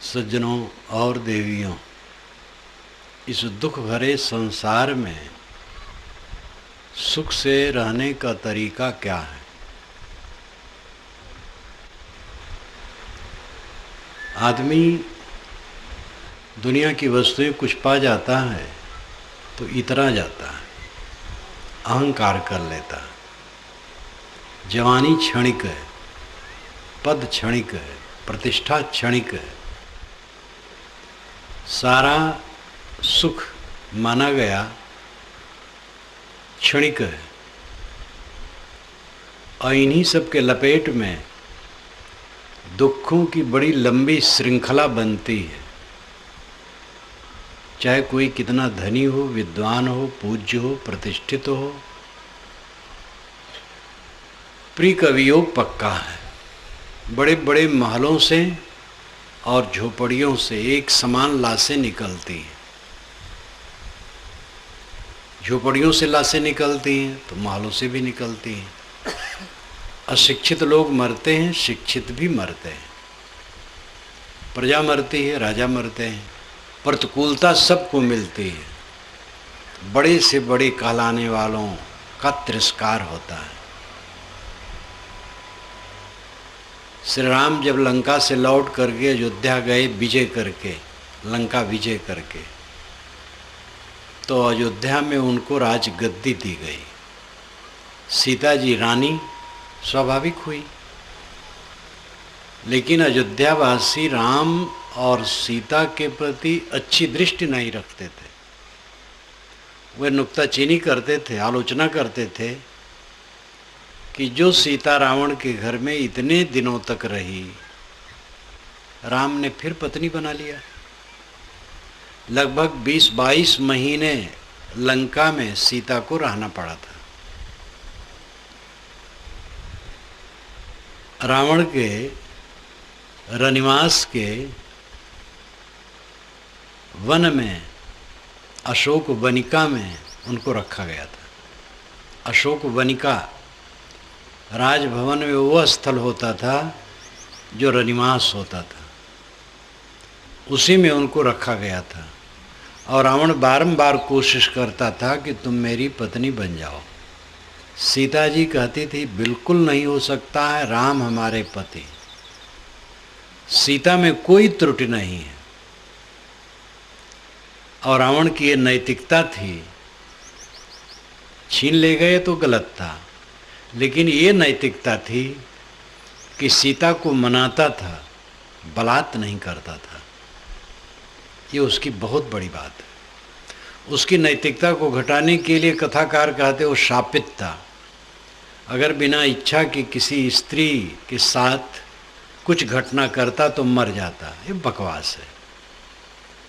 सज्जनों और देवियों, इस दुख भरे संसार में सुख से रहने का तरीका क्या है? आदमी दुनिया की वस्तुएं कुछ पा जाता है तो इतरा जाता है, अहंकार कर लेता है। जवानी क्षणिक है, पद क्षणिक है, प्रतिष्ठा क्षणिक है। सारा सुख माना गया क्षणिक है और इन्हीं सब के लपेट में दुखों की बड़ी लंबी श्रृंखला बनती है। चाहे कोई कितना धनी हो, विद्वान हो, पूज्य हो, प्रतिष्ठित हो, प्रिय कवियोग पक्का है। बड़े बड़े महलों से और झोपड़ियों से एक समान लाशें निकलती हैं। झोपड़ियों से लाशें निकलती हैं तो महलों से भी निकलती हैं। अशिक्षित लोग मरते हैं, शिक्षित भी मरते हैं। प्रजा मरती है, राजा मरते हैं। प्रतिकूलता सबको मिलती है। बड़े से बड़े कहलाने वालों का तिरस्कार होता है। श्री राम जब लंका से लौट करके अयोध्या गए विजय करके, लंका विजय करके, तो अयोध्या में उनको राजगद्दी दी गई। सीता जी रानी स्वाभाविक हुई, लेकिन अयोध्यावासी राम और सीता के प्रति अच्छी दृष्टि नहीं रखते थे। वे नुक्ताचीनी करते थे, आलोचना करते थे कि जो सीता रावण के घर में इतने दिनों तक रही, राम ने फिर पत्नी बना लिया। लगभग 20-22 महीने लंका में सीता को रहना पड़ा था। रावण के रनिवास के वन में, अशोक वनिका में उनको रखा गया था। अशोक वनिका राजभवन में वह स्थल होता था जो रनिवास होता था, उसी में उनको रखा गया था। और रावण बारंबार कोशिश करता था कि तुम मेरी पत्नी बन जाओ। सीता जी कहती थी बिल्कुल नहीं हो सकता है, राम हमारे पति। सीता में कोई त्रुटि नहीं है। और रावण की ये नैतिकता थी, छीन ले गए तो गलत था, लेकिन ये नैतिकता थी कि सीता को मनाता था, बलात् नहीं करता था। ये उसकी बहुत बड़ी बात है। उसकी नैतिकता को घटाने के लिए कथाकार कहते वो शापित था। अगर बिना इच्छा की किसी स्त्री के साथ कुछ घटना करता तो मर जाता। ये बकवास है।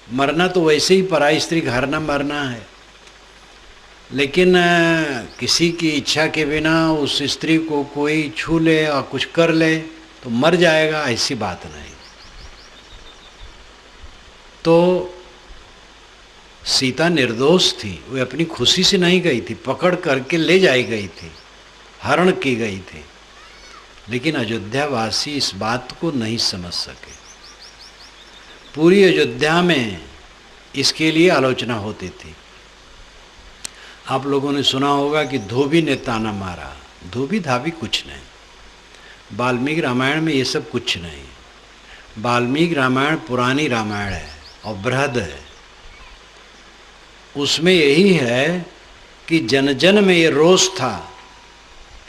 मरना तो वैसे ही पराई स्त्री घर ना मरना है, लेकिन किसी की इच्छा के बिना उस स्त्री को कोई छू ले और कुछ कर ले तो मर जाएगा, ऐसी बात नहीं। तो सीता निर्दोष थी। वे अपनी खुशी से नहीं गई थी, पकड़ करके ले जाई गई थी, हरण की गई थी। लेकिन अयोध्यावासी इस बात को नहीं समझ सके। पूरी अयोध्या में इसके लिए आलोचना होती थी। आप लोगों ने सुना होगा कि धोबी ने ताना मारा। धोबी धाबी कुछ नहीं। वाल्मीकि रामायण में ये सब कुछ नहीं। वाल्मीकि रामायण पुरानी रामायण है और बृहद है। उसमें यही है कि जन जन में ये रोष था।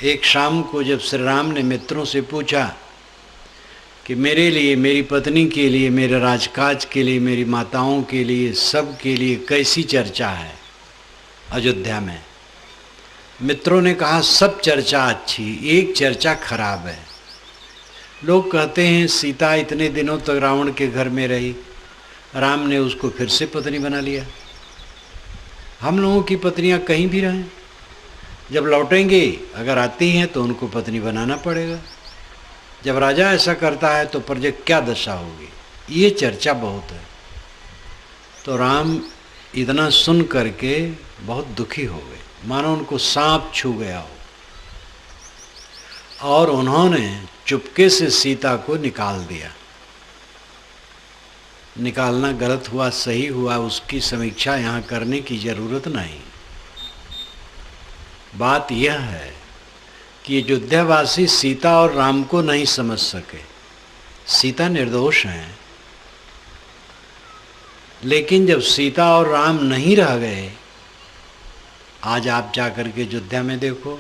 एक शाम को जब श्री राम ने मित्रों से पूछा कि मेरे लिए, मेरी पत्नी के लिए, मेरे राजकाज के लिए, मेरी माताओं के लिए, सब के लिए कैसी चर्चा है अयोध्या में? मित्रों ने कहा सब चर्चा अच्छी, एक चर्चा खराब है। लोग कहते हैं सीता इतने दिनों तक रावण के घर में रही, राम ने उसको फिर से पत्नी बना लिया। हम लोगों की पत्नियां कहीं भी रहें, जब लौटेंगे अगर आती हैं तो उनको पत्नी बनाना पड़ेगा। जब राजा ऐसा करता है तो प्रजा क्या दशा होगी? ये चर्चा बहुत है। तो राम इतना सुन करके बहुत दुखी हो गए, मानो उनको सांप छू गया हो। और उन्होंने चुपके से सीता को निकाल दिया। निकालना गलत हुआ सही हुआ उसकी समीक्षा यहाँ करने की ज़रूरत नहीं। बात यह है कि अयोध्यावासी सीता और राम को नहीं समझ सके। सीता निर्दोष हैं, लेकिन जब सीता और राम नहीं रह गए, आज आप जाकर के अयोध्या में देखो,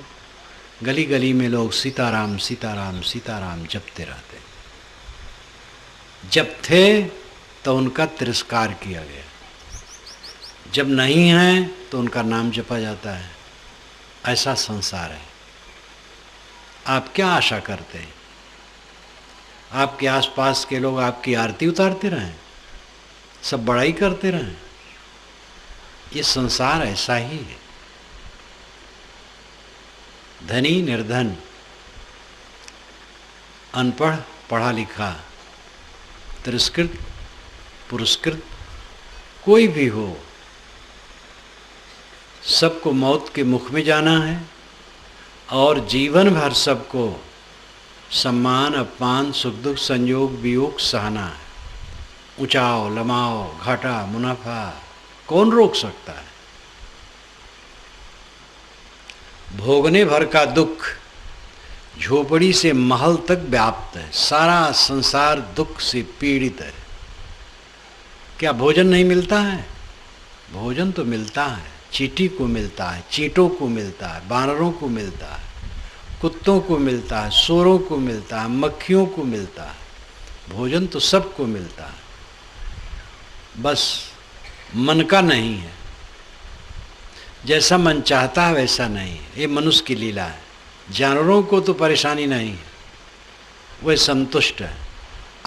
गली गली में लोग सीताराम सीताराम सीताराम जपते रहते। जब थे तो उनका तिरस्कार किया गया, जब नहीं है तो उनका नाम जपा जाता है। ऐसा संसार है। आप क्या आशा करते हैं? आपके आसपास के लोग आपकी आरती उतारते रहें, सब बड़ाई करते रहें? ये संसार ऐसा ही है। धनी निर्धन, अनपढ़ पढ़ा लिखा, तिरस्कृत पुरस्कृत, कोई भी हो, सबको मौत के मुख में जाना है और जीवन भर सबको सम्मान अपमान सुख दुख संयोग वियोग सहना है। ऊंचाओ लमाओ घाटा मुनाफा कौन रोक सकता है? भोगने भर का दुख झोपड़ी से महल तक व्याप्त है। सारा संसार दुख से पीड़ित है। क्या भोजन नहीं मिलता है? भोजन तो मिलता है। चींटी को मिलता है, चींटों को मिलता है, बानरों को मिलता है, कुत्तों को मिलता है, सूरों को मिलता है, मक्खियों को मिलता है। भोजन तो सबको मिलता है, बस मन का नहीं है। जैसा मन चाहता है वैसा नहीं है। ये मनुष्य की लीला है। जानवरों को तो परेशानी नहीं है, वह संतुष्ट है।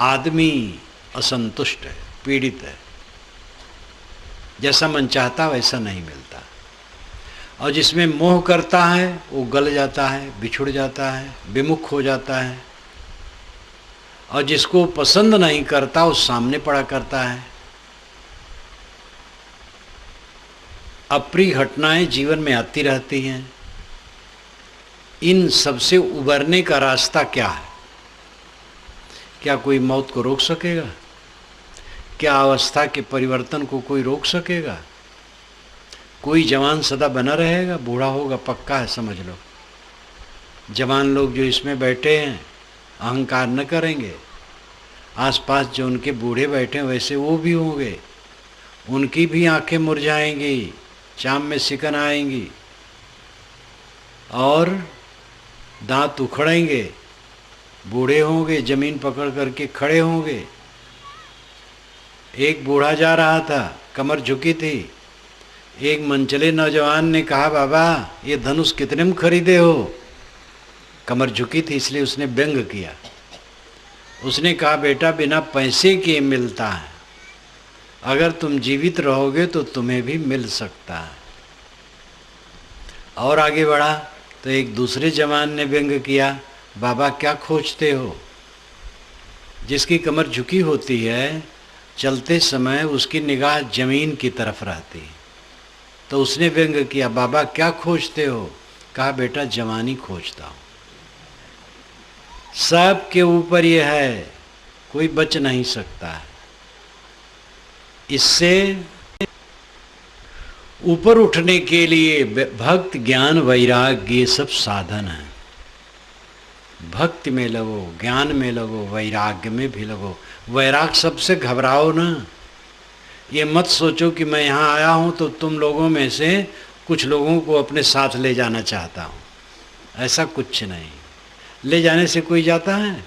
आदमी असंतुष्ट है, पीड़ित है। जैसा मन चाहता वैसा नहीं मिलता। और जिसमें मोह करता है वो गल जाता है, बिछुड़ जाता है, विमुख हो जाता है। और जिसको पसंद नहीं करता वो सामने पड़ा करता है। अप्रिय घटनाएं जीवन में आती रहती हैं। इन सबसे उबरने का रास्ता क्या है? क्या कोई मौत को रोक सकेगा? क्या अवस्था के परिवर्तन को कोई रोक सकेगा? कोई जवान सदा बना रहेगा? बूढ़ा होगा पक्का है, समझ लो। जवान लोग जो इसमें बैठे हैं अहंकार न करेंगे। आसपास जो उनके बूढ़े बैठे हैं वैसे वो भी होंगे। उनकी भी आंखें मुरझाएंगी, चाम में सिकन आएंगी और दांत उखड़ेंगे। बूढ़े होंगे, जमीन पकड़ करके खड़े होंगे। एक बूढ़ा जा रहा था, कमर झुकी थी। एक मनचले नौजवान ने कहा, बाबा ये धनुष कितने में खरीदे हो? कमर झुकी थी इसलिए उसने व्यंग किया। उसने कहा, बेटा बिना पैसे के मिलता है, अगर तुम जीवित रहोगे तो तुम्हें भी मिल सकता है। और आगे बढ़ा तो एक दूसरे जवान ने व्यंग किया, बाबा क्या खोजते हो? जिसकी कमर झुकी होती है चलते समय उसकी निगाह जमीन की तरफ रहती है। तो उसने व्यंग किया, बाबा क्या खोजते हो? कहा, बेटा जवानी खोजता हूँ। सब के ऊपर यह है, कोई बच नहीं सकता है। इससे ऊपर उठने के लिए भक्त ज्ञान वैराग्य ये सब साधन है। भक्ति में लगो, ज्ञान में लगो, वैराग्य में भी लगो। वैराग सबसे घबराओ ना। ये मत सोचो कि मैं यहाँ आया हूँ तो तुम लोगों में से कुछ लोगों को अपने साथ ले जाना चाहता हूँ। ऐसा कुछ नहीं। ले जाने से कोई जाता है?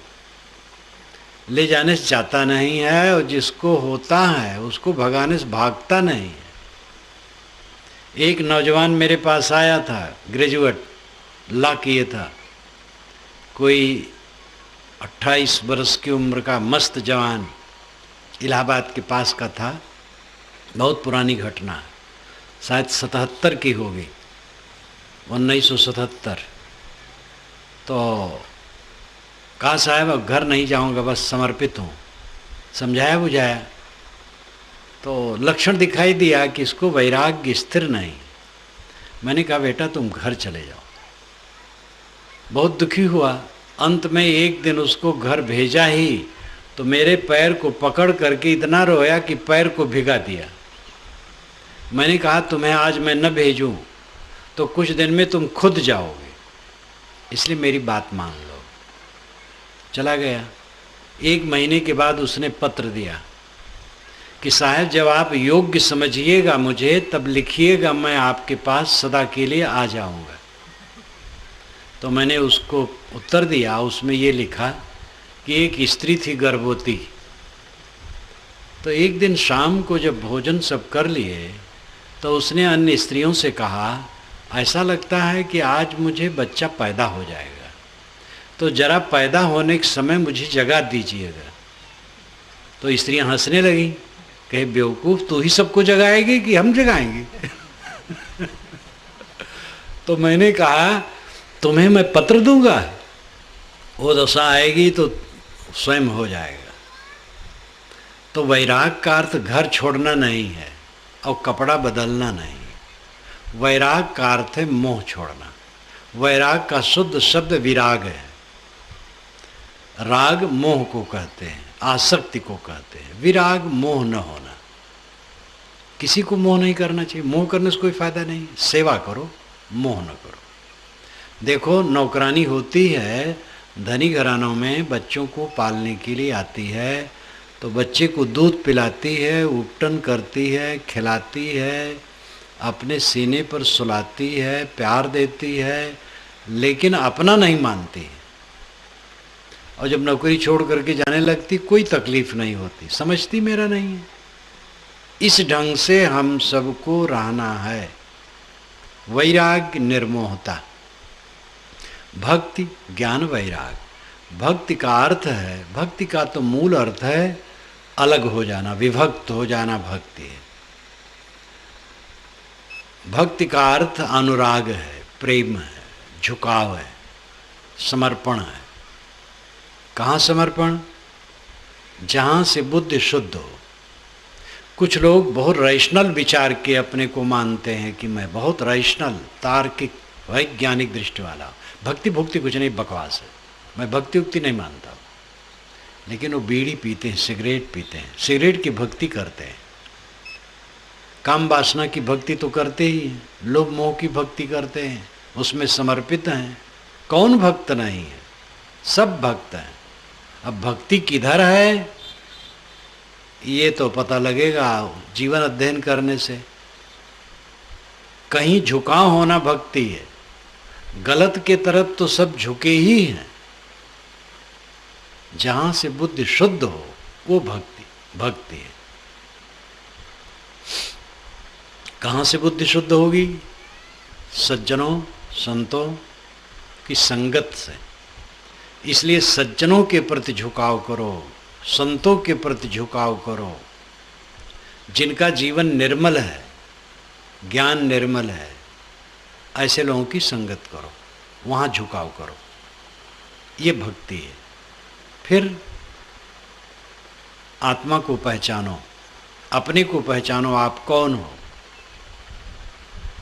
ले जाने से जाता नहीं है। और जिसको होता है उसको भगाने से भागता नहीं है। एक नौजवान मेरे पास आया था, ग्रेजुएट, लॉ किए था। कोई 28 वर्ष की उम्र का मस्त जवान, इलाहाबाद के पास का था। बहुत पुरानी घटना, शायद 77 की होगी, 1977। तो कहा, साहब अब घर नहीं जाऊंगा, बस समर्पित हूँ। समझाया बुझाया तो लक्षण दिखाई दिया कि इसको वैराग्य स्थिर नहीं। मैंने कहा, बेटा तुम घर चले जाओ। बहुत दुखी हुआ। अंत में एक दिन उसको घर भेजा ही तो मेरे पैर को पकड़ करके इतना रोया कि पैर को भिगा दिया। मैंने कहा तुम्हें आज मैं न भेजूं तो कुछ दिन में तुम खुद जाओगे, इसलिए मेरी बात मान लो। चला गया। 1 महीने के बाद उसने पत्र दिया कि साहब जब आप योग्य समझिएगा मुझे तब लिखिएगा, मैं आपके पास सदा के लिए आ जाऊंगा। तो मैंने उसको उत्तर दिया, उसमें ये लिखा कि एक स्त्री थी गर्भवती। तो एक दिन शाम को जब भोजन सब कर लिए तो उसने अन्य स्त्रियों से कहा ऐसा लगता है कि आज मुझे बच्चा पैदा हो जाएगा, तो जरा पैदा होने के समय मुझे जगा दीजिएगा। तो स्त्रियां हंसने लगी, कहे बेवकूफ़ तू ही सबको जगाएगी कि हम जगाएंगे? तो मैंने कहा तुम्हें मैं पत्र दूंगा, वो दशा आएगी तो स्वयं हो जाएगा। तो वैराग का अर्थ घर छोड़ना नहीं है और कपड़ा बदलना नहीं। वैराग का अर्थ है मोह छोड़ना। वैराग का शुद्ध शब्द विराग है। राग मोह को कहते हैं, आसक्ति को कहते हैं। विराग मोह न होना। किसी को मोह नहीं करना चाहिए। मोह करने से कोई फायदा नहीं। सेवा करो, मोह न करो। देखो नौकरानी होती है धनी घरानों में, बच्चों को पालने के लिए आती है, तो बच्चे को दूध पिलाती है, उपटन करती है, खिलाती है, अपने सीने पर सुलाती है, प्यार देती है, लेकिन अपना नहीं मानती। और जब नौकरी छोड़ करके जाने लगती कोई तकलीफ नहीं होती, समझती मेरा नहीं है। इस ढंग से हम सबको रहना है। वैराग्य निर्मोहता, भक्ति ज्ञान वैराग। भक्ति का अर्थ है, भक्ति का तो मूल अर्थ है अलग हो जाना, विभक्त हो जाना भक्ति है। भक्ति का अर्थ अनुराग है, प्रेम है, झुकाव है, समर्पण है। कहाँ समर्पण? जहाँ से बुद्धि शुद्ध हो। कुछ लोग बहुत रैशनल विचार के अपने को मानते हैं कि मैं बहुत रैशनल, तार्किक, वैज्ञानिक दृष्टि वाला। भक्ति भुक्ति कुछ नहीं, बकवास है। मैं भक्ति उक्ति नहीं मानता हूँ। लेकिन वो बीड़ी पीते हैं, सिगरेट पीते हैं, सिगरेट की भक्ति करते हैं। काम वासना की भक्ति तो करते ही हैं, लोभ मोह की भक्ति करते हैं, उसमें समर्पित हैं। कौन भक्त नहीं है? सब भक्त हैं। अब भक्ति किधर है ये तो पता लगेगा जीवन अध्ययन करने से। कहीं झुकाव होना भक्ति है, गलत के तरफ तो सब झुके ही हैं। जहां से बुद्धि शुद्ध हो वो भक्ति है। कहाँ से बुद्धि शुद्ध होगी? सज्जनों संतों की संगत से। इसलिए सज्जनों के प्रति झुकाव करो, संतों के प्रति झुकाव करो। जिनका जीवन निर्मल है, ज्ञान निर्मल है, ऐसे लोगों की संगत करो, वहाँ झुकाव करो। ये भक्ति है। फिर आत्मा को पहचानो, अपने को पहचानो, आप कौन हो।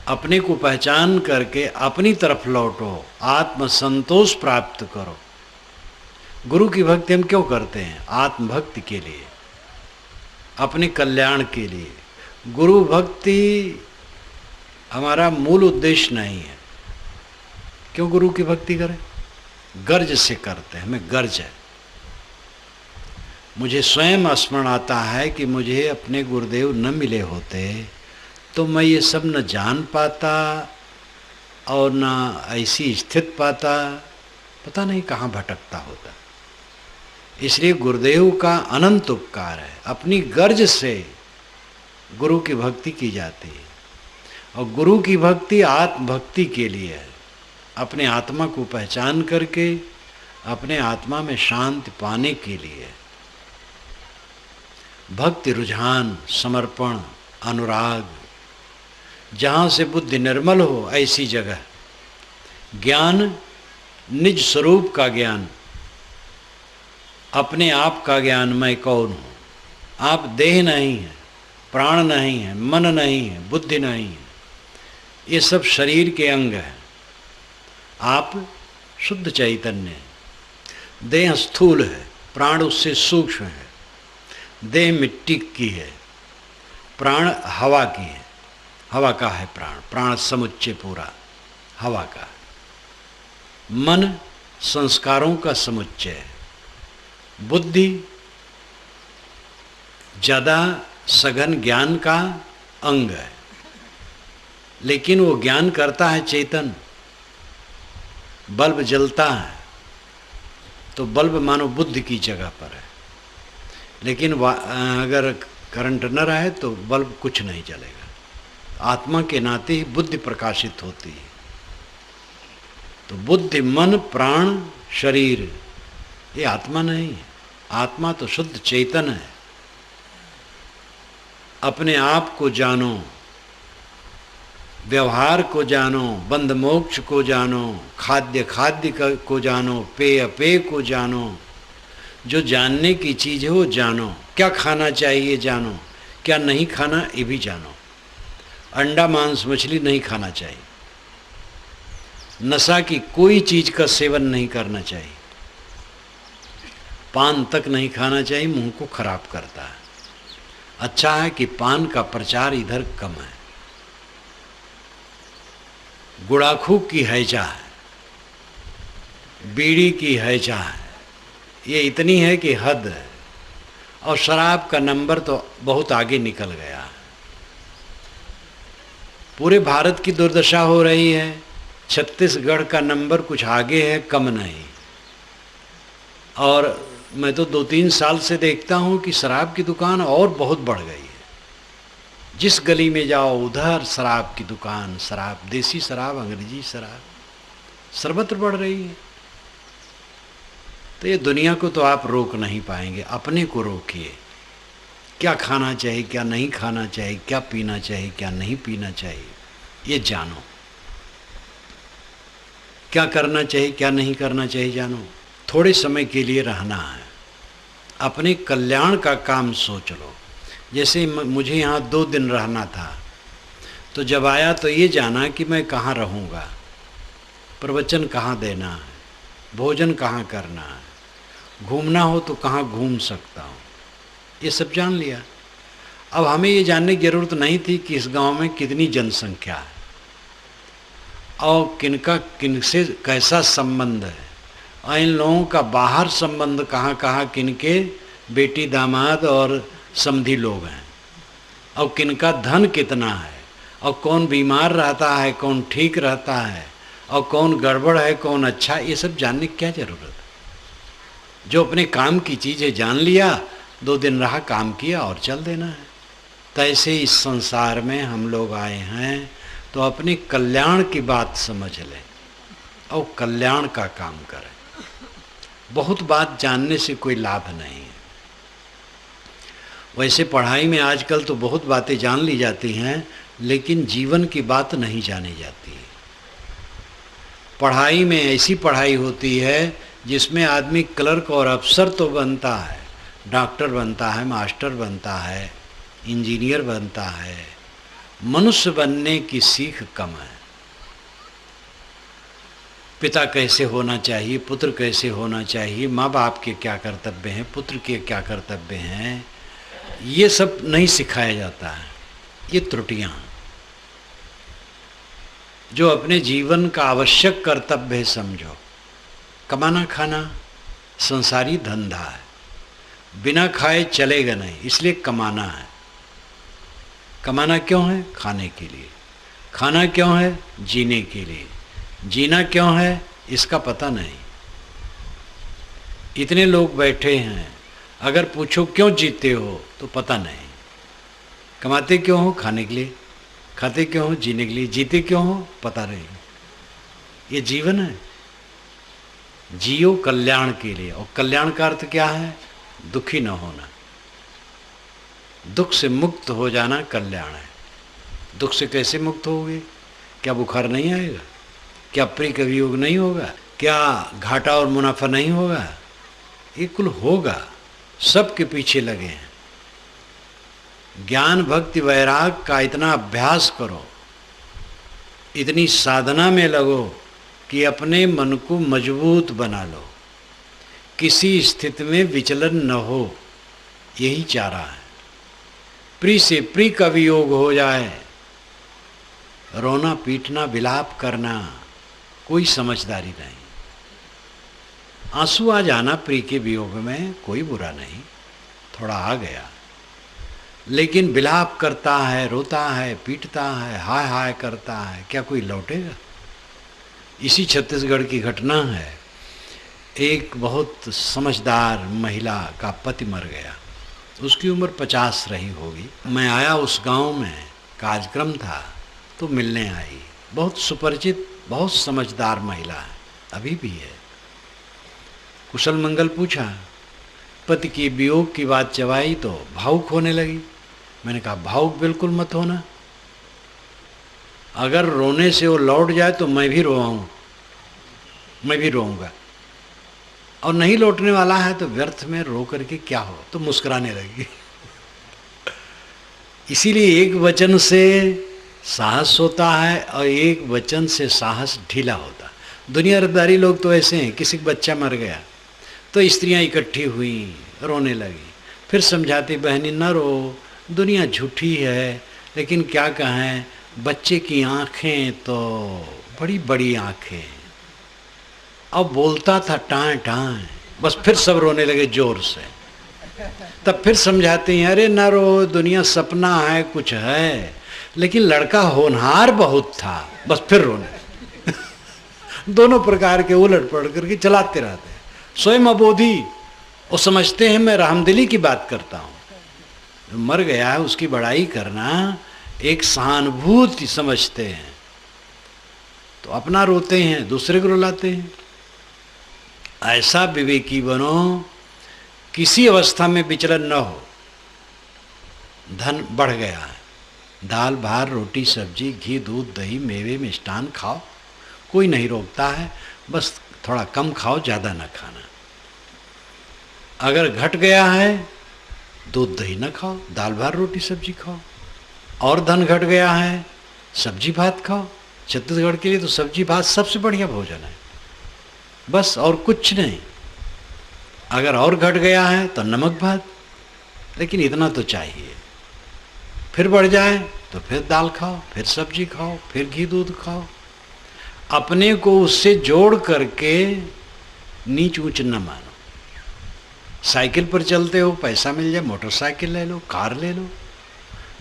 अपने को पहचान करके अपनी तरफ लौटो, आत्म संतोष प्राप्त करो। गुरु की भक्ति हम क्यों करते हैं? आत्म भक्ति के लिए, अपने कल्याण के लिए। गुरु भक्ति हमारा मूल उद्देश्य नहीं है। क्यों गुरु की भक्ति करें? गर्ज से करते हैं, हमें गर्ज है। मुझे स्वयं स्मरण आता है कि मुझे अपने गुरुदेव न मिले होते तो मैं ये सब न जान पाता और न ऐसी स्थिति पाता, पता नहीं कहाँ भटकता होता। इसलिए गुरुदेव का अनंत उपकार है। अपनी गर्ज से गुरु की भक्ति की जाती है। और गुरु की भक्ति आत्म भक्ति के लिए है। अपने आत्मा को पहचान करके अपने आत्मा में शांति पाने के लिए। भक्ति रुझान, समर्पण, अनुराग, जहाँ से बुद्धि निर्मल हो ऐसी जगह। ज्ञान निज स्वरूप का ज्ञान, अपने आप का ज्ञान, मैं कौन हूँ। आप देह नहीं है, प्राण नहीं है, मन नहीं है, बुद्धि नहीं है, ये सब शरीर के अंग हैं। आप शुद्ध चैतन्य हैं। देह स्थूल है, प्राण उससे सूक्ष्म है। देह मिट्टी की है, प्राण हवा की है, हवा का है प्राण, प्राण समुच्चय पूरा हवा का है। मन संस्कारों का समुच्चय है। बुद्धि ज़्यादा सघन ज्ञान का अंग है, लेकिन वो ज्ञान करता है चेतन। बल्ब जलता है तो बल्ब मानो बुद्धि की जगह पर है, लेकिन अगर करंट न रहे तो बल्ब कुछ नहीं जलेगा। आत्मा के नाते ही बुद्धि प्रकाशित होती है। तो बुद्धि, मन, प्राण, शरीर ये आत्मा नहीं है। आत्मा तो शुद्ध चेतन है। अपने आप को जानो, व्यवहार को जानो, बंध मोक्ष को जानो, खाद्य को जानो, पेय पेय को जानो। जो जानने की चीज़ है वो जानो। क्या खाना चाहिए जानो, क्या नहीं खाना ये भी जानो। अंडा मांस मछली नहीं खाना चाहिए। नशा की कोई चीज़ का सेवन नहीं करना चाहिए। पान तक नहीं खाना चाहिए, मुंह को खराब करता है। अच्छा है कि पान का प्रचार इधर कम है। गुड़ाखू की हैजा है, बीड़ी की हैजा है, ये इतनी है कि हद है। और शराब का नंबर तो बहुत आगे निकल गया है। पूरे भारत की दुर्दशा हो रही है। छत्तीसगढ़ का नंबर कुछ आगे है, कम नहीं। और मैं तो 2-3 साल से देखता हूँ कि शराब की दुकान और बहुत बढ़ गई है। जिस गली में जाओ उधर शराब की दुकान, शराब, देसी शराब, अंग्रेजी शराब सर्वत्र बढ़ रही है। तो ये दुनिया को तो आप रोक नहीं पाएंगे, अपने को रोकिए। क्या खाना चाहिए, क्या नहीं खाना चाहिए, क्या पीना चाहिए, क्या नहीं पीना चाहिए, ये जानो। क्या करना चाहिए, क्या नहीं करना चाहिए जानो। थोड़े समय के लिए रहना है, अपने कल्याण का काम सोच लो। जैसे मुझे यहाँ 2 दिन रहना था, तो जब आया तो ये जाना कि मैं कहाँ रहूँगा, प्रवचन कहाँ देना है, भोजन कहाँ करना है, घूमना हो तो कहाँ घूम सकता हूँ, ये सब जान लिया। अब हमें ये जानने की ज़रूरत नहीं थी कि इस गांव में कितनी जनसंख्या है और किनका किनसे कैसा संबंध है, और इन लोगों का बाहर संबंध कहाँ कहाँ, किनके बेटी दामाद और समधी लोग हैं, और किनका धन कितना है, और कौन बीमार रहता है, कौन ठीक रहता है, और कौन गड़बड़ है, कौन अच्छा, ये सब जानने की क्या ज़रूरत है। जो अपने काम की चीज़ें जान लिया, 2 दिन रहा, काम किया और चल देना है। तो ऐसे इस संसार में हम लोग आए हैं तो अपने कल्याण की बात समझ लें और कल्याण का काम करें। बहुत बात जानने से कोई लाभ नहीं है। वैसे पढ़ाई में आजकल तो बहुत बातें जान ली जाती हैं, लेकिन जीवन की बात नहीं जानी जाती है। पढ़ाई में ऐसी पढ़ाई होती है जिसमें आदमी क्लर्क और अफसर तो बनता है, डॉक्टर बनता है, मास्टर बनता है, इंजीनियर बनता है, मनुष्य बनने की सीख कम है। पिता कैसे होना चाहिए, पुत्र कैसे होना चाहिए, माँ बाप के क्या कर्तव्य हैं, पुत्र के क्या कर्तव्य हैं, ये सब नहीं सिखाया जाता है। ये त्रुटियाँ जो अपने जीवन का आवश्यक कर्तव्य है समझो। कमाना खाना संसारी धंधा है, बिना खाए चलेगा नहीं, इसलिए कमाना है। कमाना क्यों है? खाने के लिए। खाना क्यों है? जीने के लिए। जीना क्यों है? इसका पता नहीं। इतने लोग बैठे हैं, अगर पूछो क्यों जीते हो तो पता नहीं। कमाते क्यों हो? खाने के लिए। खाते क्यों हो? जीने के लिए। जीते क्यों हो? पता नहीं। ये जीवन है। जियो कल्याण के लिए। और कल्याण का अर्थ क्या है? दुखी न होना, दुख से मुक्त हो जाना कल्याण है। दुख से कैसे मुक्त होगे? क्या बुखार नहीं आएगा? क्या प्रिय कवियोग नहीं होगा? क्या घाटा और मुनाफा नहीं होगा? ये कुल होगा। सबके पीछे लगे हैं। ज्ञान भक्ति वैराग का इतना अभ्यास करो, इतनी साधना में लगो कि अपने मन को मजबूत बना लो किसी स्थिति में विचलन न हो, यही चाह रहा है। प्रिय से प्रिय का वियोग हो जाए, रोना पीटना विलाप करना कोई समझदारी नहीं। आंसू आ जाना प्रिय के वियोग में कोई बुरा नहीं, थोड़ा आ गया, लेकिन विलाप करता है, रोता है, पीटता है, हाय हाय करता है, क्या कोई लौटेगा? इसी छत्तीसगढ़ की घटना है। एक बहुत समझदार महिला का पति मर गया, उसकी उम्र 50 रही होगी। मैं आया उस गांव में, कार्यक्रम था तो मिलने आई। बहुत सुपरिचित, बहुत समझदार महिला है, अभी भी है। कुशल मंगल पूछा, पति की वियोग की बात चबाई तो भावुक होने लगी। मैंने कहा भावुक बिल्कुल मत होना, अगर रोने से वो लौट जाए तो मैं भी रोआऊं, मैं भी रोऊंगा, और नहीं लौटने वाला है तो व्यर्थ में रो करके क्या हो। तो मुस्कुराने लगी। इसीलिए एक वचन से साहस होता है और एक वचन से साहस ढीला होता है। दुनियादारी लोग तो ऐसे हैं, किसी का बच्चा मर गया तो स्त्रियां इकट्ठी हुई, रोने लगी, फिर समझाती बहनी न रो, दुनिया झूठी है, लेकिन क्या कहें, बच्चे की आंखें तो बड़ी बड़ी आंखें। अब बोलता था टाँ टाँ, बस फिर सब रोने लगे जोर से। तब फिर समझाते हैं, अरे न रो, दुनिया सपना है, कुछ है, लेकिन लड़का होनहार बहुत था, बस फिर रोने। दोनों प्रकार के उलट पलट करके चलाते रहते हैं। स्वयं अबोधी, वो समझते हैं मैं रहमदिली की बात करता हूँ। मर गया है उसकी बड़ाई करना एक सहानुभूति समझते हैं, तो अपना रोते हैं, दूसरे को रुलाते हैं। ऐसा विवेकी बनो, किसी अवस्था में विचलन न हो। धन बढ़ गया है, दाल भात रोटी सब्जी घी दूध दही मेवे मिष्टान खाओ, कोई नहीं रोकता है, बस थोड़ा कम खाओ, ज़्यादा न खाना। अगर घट गया है दूध दही न खाओ, दाल भात रोटी सब्जी खाओ। और धन घट गया है सब्जी भात खाओ। छत्तीसगढ़ के लिए तो सब्जी भात सबसे बढ़िया भोजन है, बस और कुछ नहीं। अगर और घट गया है तो नमक भात, लेकिन इतना तो चाहिए। फिर बढ़ जाए तो फिर दाल खाओ, फिर सब्जी खाओ, फिर घी दूध खाओ। अपने को उससे जोड़ करके नीच ऊंच न मानो। साइकिल पर चलते हो, पैसा मिल जाए मोटरसाइकिल ले लो, कार ले लो।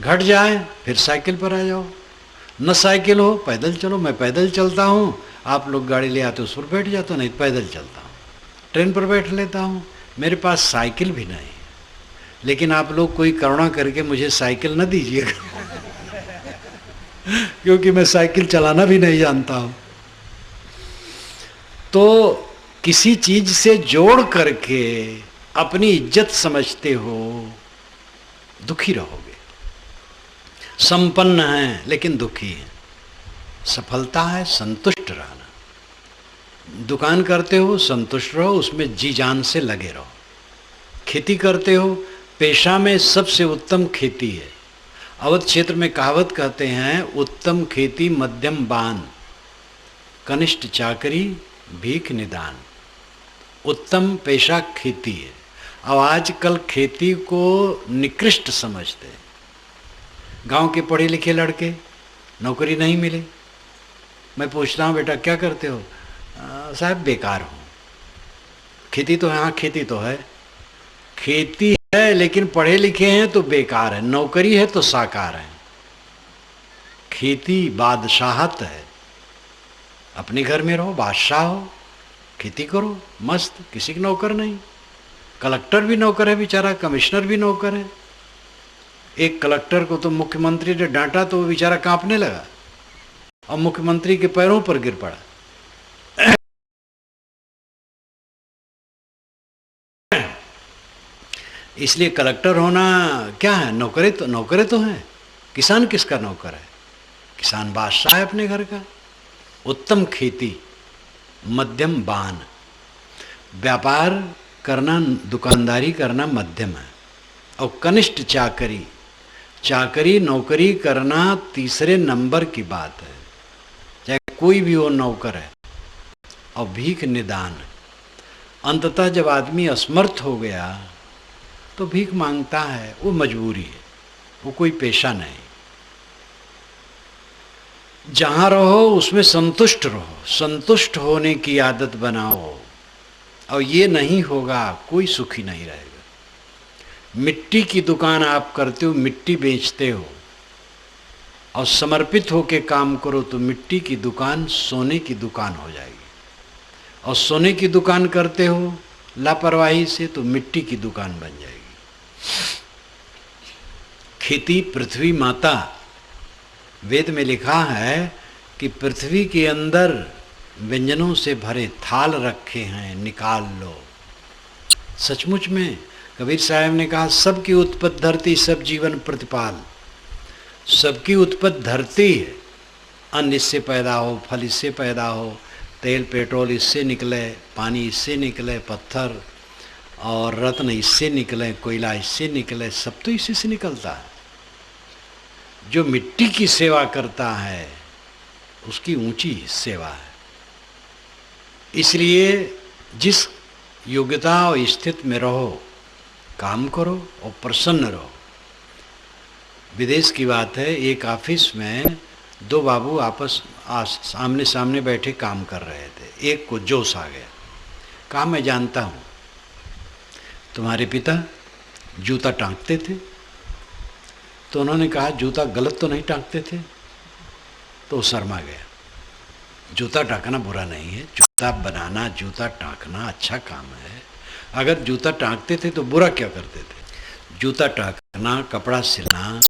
घट जाए फिर साइकिल पर आ जाओ। न साइकिल हो पैदल चलो, मैं पैदल चलता हूँ, आप लोग गाड़ी ले आते हो उस पर बैठ जाते हो, नहीं पैदल चलता हूँ, ट्रेन पर बैठ लेता हूँ। मेरे पास साइकिल भी नहीं, लेकिन आप लोग कोई करुणा करके मुझे साइकिल न दीजिएगा क्योंकि मैं साइकिल चलाना भी नहीं जानता हूँ। तो किसी चीज से जोड़ करके अपनी इज्जत समझते हो, दुखी रहोगे। संपन्न है लेकिन दुखी है। सफलता है संतुष्ट रहना। दुकान करते हो संतुष्ट रहो, उसमें जी जान से लगे रहो। खेती करते हो, पेशा में सबसे उत्तम खेती है। अवध क्षेत्र में कहावत कहते हैं, उत्तम खेती मध्यम बान, कनिष्ठ चाकरी भीख निदान। उत्तम पेशा खेती है। अब आजकल खेती को निकृष्ट समझते हैं। गांव के पढ़े लिखे लड़के, नौकरी नहीं मिले, मैं पूछता हूँ बेटा क्या करते हो? साहब बेकार हूँ। खेती तो है, हाँ खेती तो है, खेती है लेकिन पढ़े लिखे हैं तो बेकार है, नौकरी है तो साकार है। खेती बादशाहत है। अपने घर में रहो, बादशाह हो, खेती करो मस्त, किसी के नौकर नहीं। कलेक्टर भी नौकर है बेचारा, कमिश्नर भी नौकर है। एक कलेक्टर को तो मुख्यमंत्री ने डांटा तो वो बेचारा कांपने लगा और मुख्यमंत्री के पैरों पर गिर पड़ा। इसलिए कलेक्टर होना क्या है, नौकरे तो हैं। किसान किसका नौकर है? किसान बादशाह है अपने घर का। उत्तम खेती मध्यम बान। व्यापार करना, दुकानदारी करना मध्यम है। और कनिष्ठ चाकरी, चाकरी नौकरी करना तीसरे नंबर की बात है, चाहे कोई भी वो नौकर है। और भीख निदान, अंततः जब आदमी असमर्थ हो गया तो भीख मांगता है, वो मजबूरी है, वो कोई पेशा नहीं। जहाँ रहो उसमें संतुष्ट रहो, संतुष्ट होने की आदत बनाओ, और ये नहीं होगा कोई सुखी नहीं रहेगा। मिट्टी की दुकान आप करते हो, मिट्टी बेचते हो, और समर्पित होकर काम करो तो मिट्टी की दुकान सोने की दुकान हो जाएगी। और सोने की दुकान करते हो लापरवाही से तो मिट्टी की दुकान बन जाएगी। खेती पृथ्वी माता, वेद में लिखा है कि पृथ्वी के अंदर व्यंजनों से भरे थाल रखे हैं, निकाल लो। सचमुच में कबीर साहब ने कहा, सबकी उत्पत्ति धरती, सब जीवन प्रतिपाल। सबकी उत्पत्ति धरती है, अन्न इससे पैदा हो, फल इससे पैदा हो, तेल पेट्रोल इससे निकले, पानी इससे निकले, पत्थर और रत्न इससे निकले, कोयला इससे निकले, सब तो इसी से निकलता है। जो मिट्टी की सेवा करता है उसकी ऊंची सेवा है। इसलिए जिस योग्यता और स्थिति में रहो, काम करो और प्रसन्न रहो। विदेश की बात है, एक ऑफिस में दो बाबू आमने सामने बैठे काम कर रहे थे। एक को जोश आ गया, कहा मैं जानता हूँ तुम्हारे पिता जूता टांगते थे। तो उन्होंने कहा जूता गलत तो नहीं टांगते थे? तो वो शर्मा गया। जूता टांगना बुरा नहीं है, जूता बनाना, जूता टांगना अच्छा काम है। अगर जूता टांगते थे तो बुरा क्या करते थे? जूता टांगना, कपड़ा सिलना,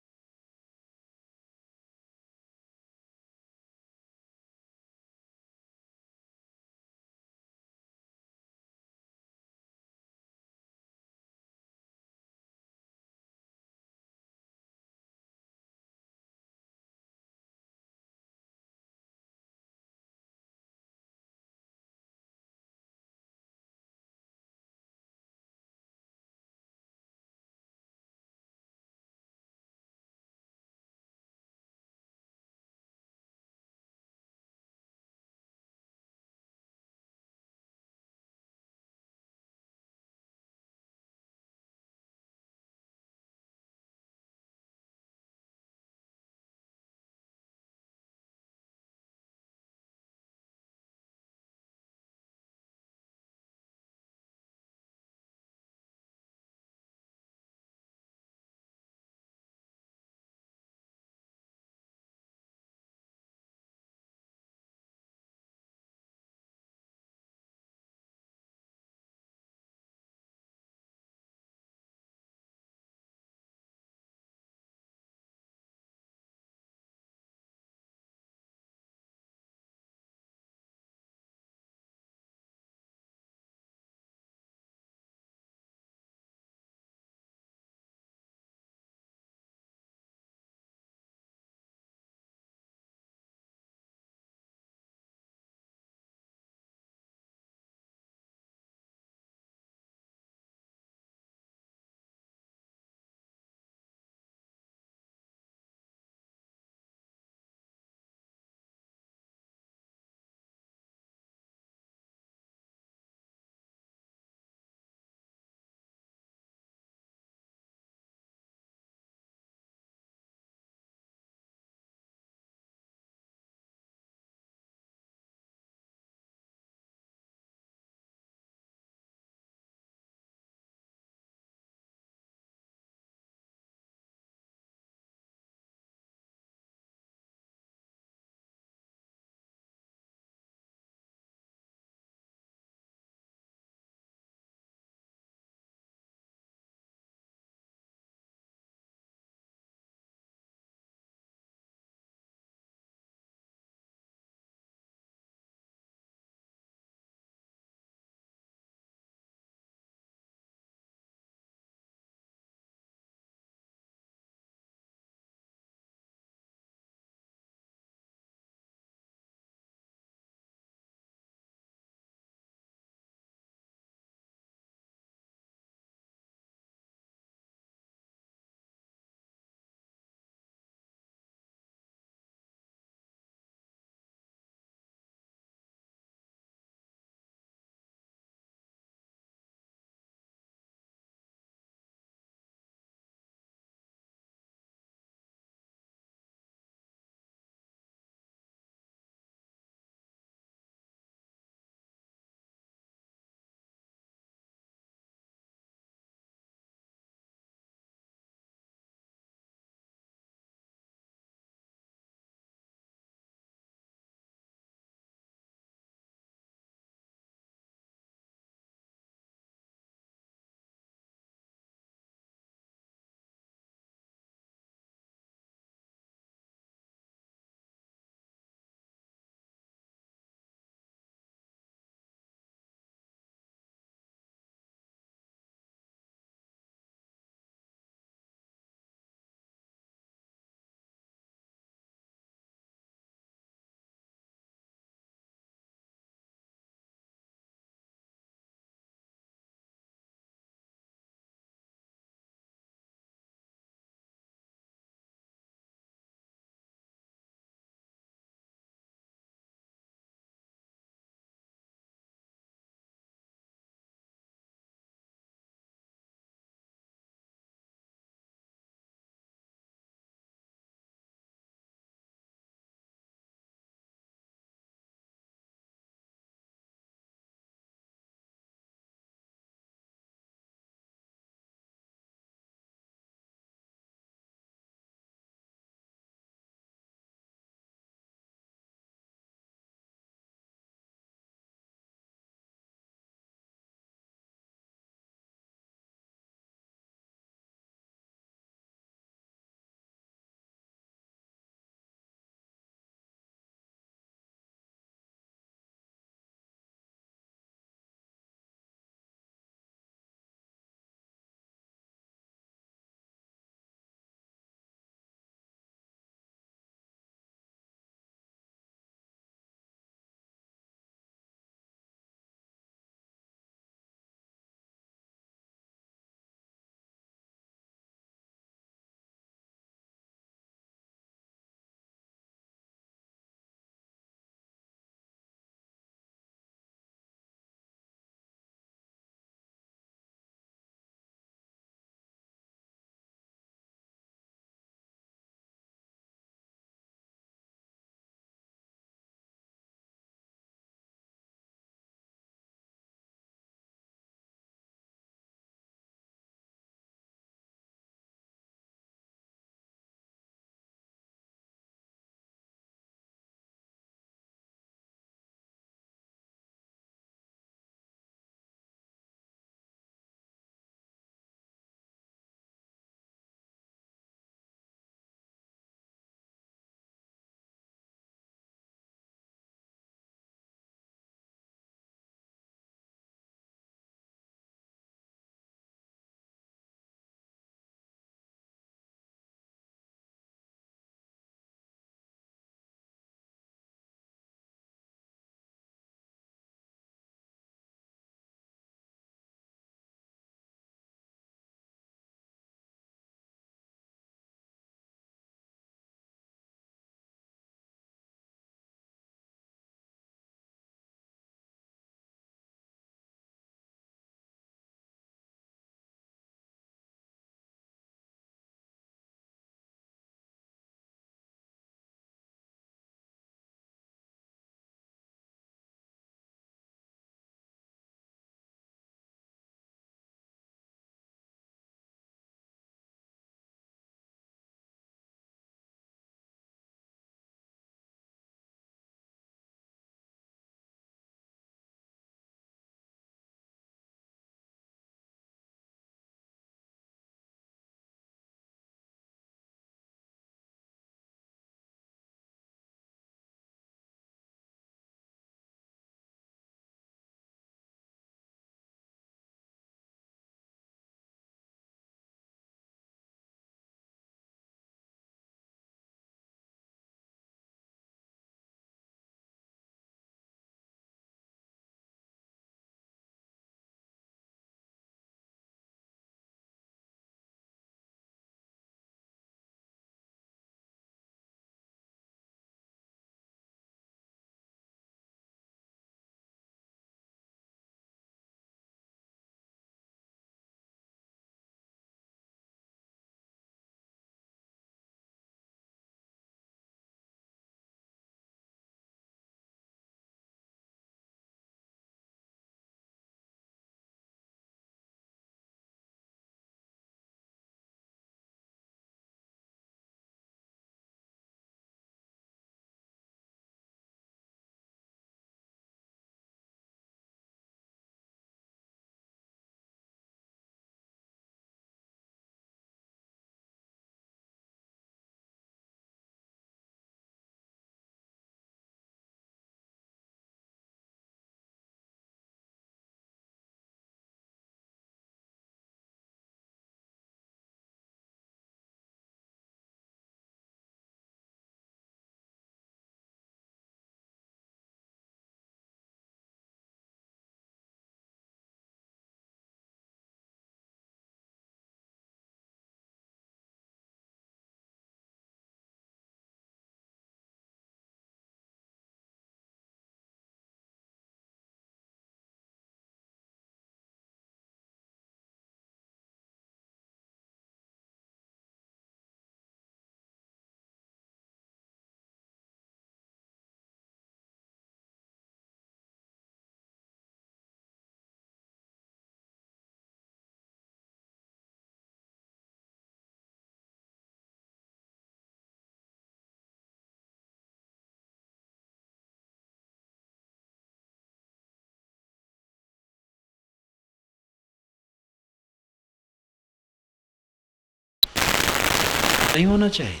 नहीं होना चाहिए।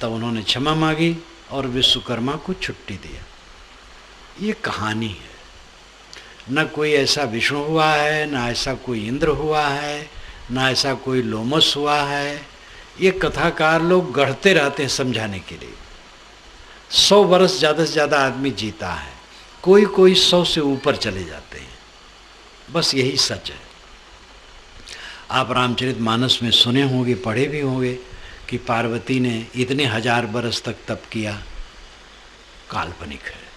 तब उन्होंने क्षमा मांगी और विश्वकर्मा को छुट्टी दिया। ये कहानी है, न कोई ऐसा विष्णु हुआ है, न ऐसा कोई इंद्र हुआ है, न ऐसा कोई लोमस हुआ है। ये कथाकार लोग गढ़ते रहते हैं समझाने के लिए। 100 वर्ष ज़्यादा से ज़्यादा आदमी जीता है, कोई कोई 100 से ऊपर चले जाते हैं। बस यही सच है। आप रामचरितमानस में सुने होंगे, पढ़े भी होंगे कि पार्वती ने इतने 1000 बरस तक तप किया। काल्पनिक है।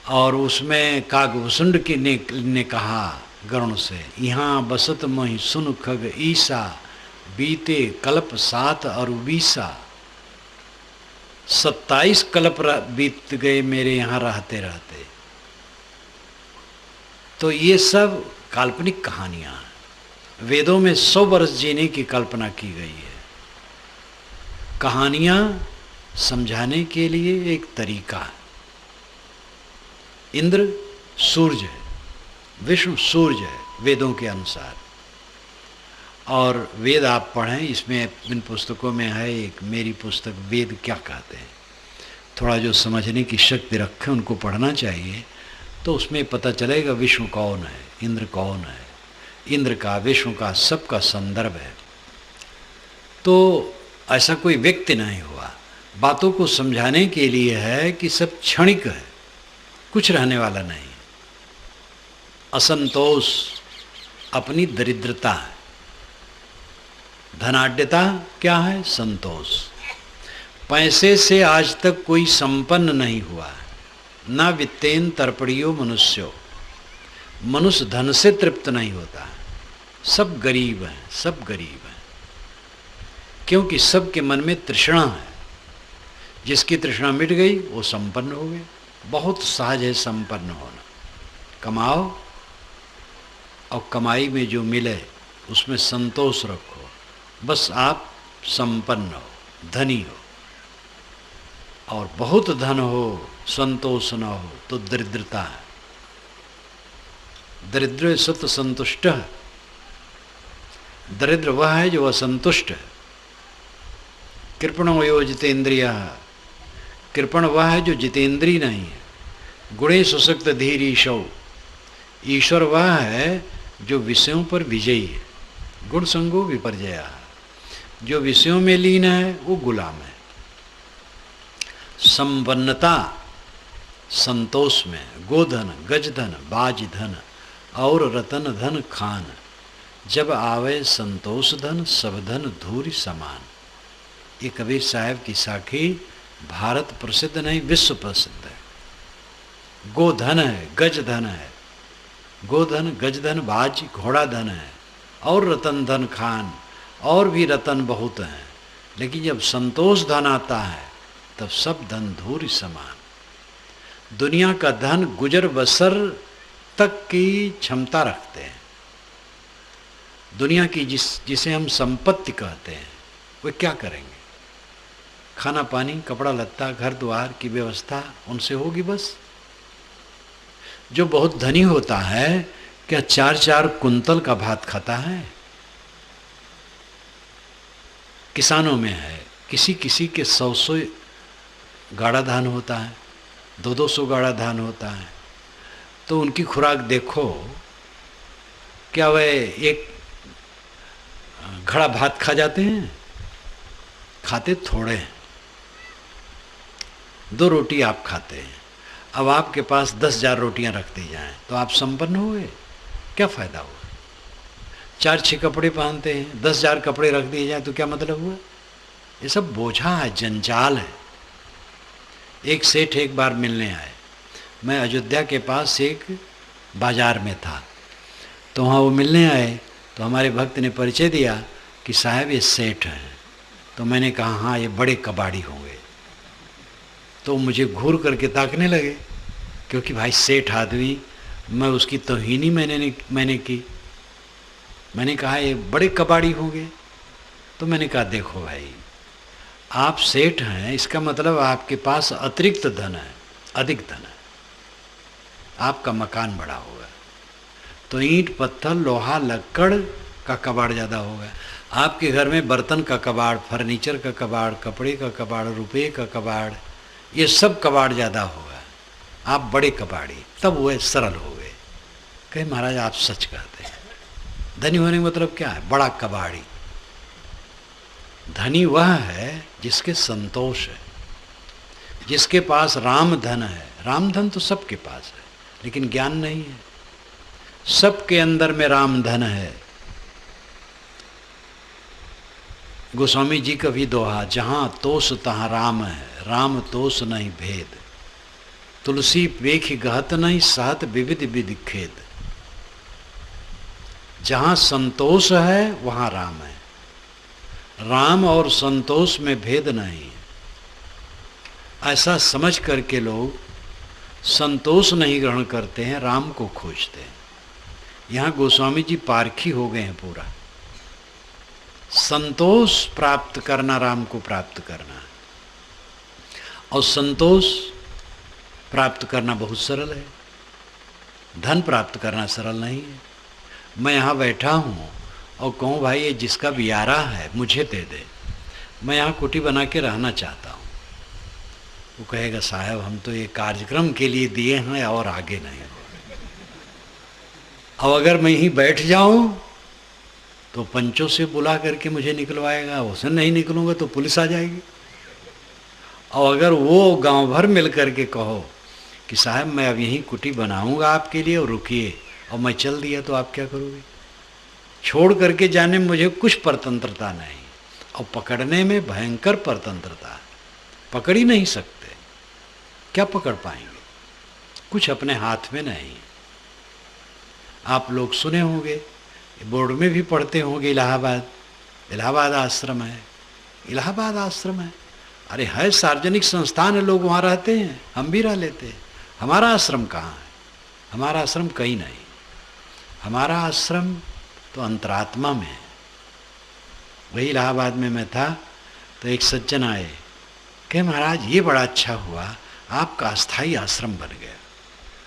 और उसमें कागभूषुंड ने कहा गरुण से, यहाँ बसत मोहि सुन खग ईसा, बीते कल्प 7 और 20। 27 कल्प बीत गए मेरे यहाँ रहते रहते। तो ये सब काल्पनिक कहानियाँ हैं। वेदों में 100 वर्ष जीने की कल्पना की गई है। कहानियाँ समझाने के लिए एक तरीका है। इंद्र सूर्य है, विष्णु सूर्य है वेदों के अनुसार। और वेद आप पढ़ें, इसमें इन पुस्तकों में है एक मेरी पुस्तक वेद क्या कहते हैं, थोड़ा जो समझने की शक्ति रखें उनको पढ़ना चाहिए। तो उसमें पता चलेगा विष्णु कौन है, इंद्र कौन है। इंद्र का, विष्णु का, सबका संदर्भ है। तो ऐसा कोई व्यक्ति नहीं हुआ। बातों को समझाने के लिए है कि सब क्षणिक है, कुछ रहने वाला नहीं। असंतोष अपनी दरिद्रता है, धनाढ्यता क्या है, संतोष। पैसे से आज तक कोई संपन्न नहीं हुआ है, ना वित्तेन तर्पणियो मनुष्यो। मनुष्य धन से तृप्त नहीं होता है, सब गरीब हैं, सब गरीब हैं। क्योंकि सबके मन में तृष्णा है। जिसकी तृष्णा मिट गई वो संपन्न हो गए। बहुत सहज है संपन्न होना। कमाओ और कमाई में जो मिले उसमें संतोष रखो, बस आप संपन्न हो, धनी हो। और बहुत धन हो, संतोष न हो तो दरिद्रता है। दरिद्र सत संतुष्ट है। दरिद्र वह है जो असंतुष्ट है। कृपणो यो जितेंद्रिय, कृपण वह है जो जितेंद्री नहीं है। गुणे सुसक्त धीर ईशौ, ईश्वर वह है जो विषयों पर विजयी है। गुण संगो विपर्जया, जो विषयों में लीन है वो गुलाम है। संपन्नता संतोष में, गोधन, गजधन, बाजधन और रतन धन खान, जब आवे संतोष धन, सब धन धूरि समान। ये कबीर साहब की साखी भारत प्रसिद्ध नहीं, विश्व प्रसिद्ध है। गोधन है, गजधन है, गोधन, गजधन, बाज, घोड़ा धन है और रतन धन खान, और भी रतन बहुत हैं। लेकिन जब संतोष धन आता है तब सब धन धूरि समान। दुनिया का धन गुजर बसर तक की क्षमता रखते हैं। दुनिया की जिसे हम संपत्ति कहते हैं, वे क्या करेंगे? खाना पानी, कपड़ा लत्ता, घर द्वार की व्यवस्था उनसे होगी बस। जो बहुत धनी होता है क्या 4-4 कुंतल का भात खाता है? किसानों में है, किसी किसी के 100 गाड़ा धान होता है, 200 गाड़ा धान होता है। तो उनकी खुराक देखो, क्या वह एक घड़ा भात खा जाते हैं? खाते थोड़े हैं। 2 रोटी आप खाते हैं। अब आपके पास 10,000 रोटियां रख दी जाएं तो आप संपन्न हुए? क्या फ़ायदा हुआ? 4-6 कपड़े पहनते हैं, 10,000 कपड़े रख दिए जाएं तो क्या मतलब हुआ? ये सब बोझा है, जंजाल है। एक सेठ एक बार मिलने आए। मैं अयोध्या के पास एक बाज़ार में था, तो वहाँ वो मिलने आए। तो हमारे भक्त ने परिचय दिया कि साहब ये सेठ हैं। तो मैंने कहा हाँ ये बड़े कबाड़ी होंगे। तो मुझे घूर करके ताकने लगे, क्योंकि भाई सेठ आदमी, मैं उसकी तौहीन ही मैंने की। मैंने कहा ये बड़े कबाड़ी होंगे। तो मैंने कहा देखो भाई, आप सेठ हैं, इसका मतलब आपके पास अतिरिक्त धन है, अधिक धन है। आपका मकान बड़ा होगा तो ईंट पत्थर लोहा लक्कड़ का कबाड़ ज़्यादा होगा। आपके घर में बर्तन का कबाड़, फर्नीचर का कबाड़, कपड़े का कबाड़, रुपये का कबाड़, ये सब कबाड़ ज़्यादा होगा। आप बड़े कबाड़ी, तब वो सरल हो गए। कहे महाराज आप सच कहते हैं। धनी होने का मतलब क्या है? बड़ा कबाड़ी। धनी वह है जिसके संतोष है, जिसके पास राम धन है। राम धन तो सबके पास है, लेकिन ज्ञान नहीं है। सबके अंदर में राम धन है। गोस्वामी जी का भी दोहा, जहाँ तोष तहाँ राम है, राम तोष नहीं भेद, तुलसी पेख गहत नहीं सहत विविध विधि खेद। जहाँ संतोष है वहाँ राम है। राम और संतोष में भेद नहीं है। ऐसा समझ करके लोग संतोष नहीं ग्रहण करते हैं, राम को खोजते हैं। यहाँ गोस्वामी जी पारखी हो गए हैं पूरा। संतोष प्राप्त करना राम को प्राप्त करना, और संतोष प्राप्त करना बहुत सरल है। धन प्राप्त करना सरल नहीं है। मैं यहाँ बैठा हूँ और कहूँ भाई ये जिसका बियारा है मुझे दे दे, मैं यहाँ कुटी बना के रहना चाहता हूँ। वो कहेगा साहब हम तो ये कार्यक्रम के लिए दिए हैं और आगे नहीं। अब अगर मैं यहीं बैठ जाऊँ तो पंचों से बुला करके मुझे निकलवाएगा, उससे नहीं निकलूँगा तो पुलिस आ जाएगी। और अगर वो गांव भर मिल करके कहो कि साहब मैं अब यहीं कुटी बनाऊंगा आपके लिए और रुकिए, और मैं चल दिया तो आप क्या करोगे? छोड़ करके जाने में मुझे कुछ परतंत्रता नहीं, और पकड़ने में भयंकर परतंत्रता। पकड़ ही नहीं सकते। क्या पकड़ पाएंगे? कुछ अपने हाथ में नहीं। आप लोग सुने होंगे, बोर्ड में भी पढ़ते होंगे, इलाहाबाद आश्रम है, इलाहाबाद आश्रम है। अरे है सार्वजनिक संस्थान है, लोग वहाँ रहते हैं, हम भी रह लेते हैं। हमारा आश्रम कहाँ है? हमारा आश्रम कहीं नहीं। हमारा आश्रम तो अंतरात्मा में है। वही इलाहाबाद में मैं था तो एक सज्जन आए, कहे महाराज ये बड़ा अच्छा हुआ, आपका अस्थाई आश्रम बन गया।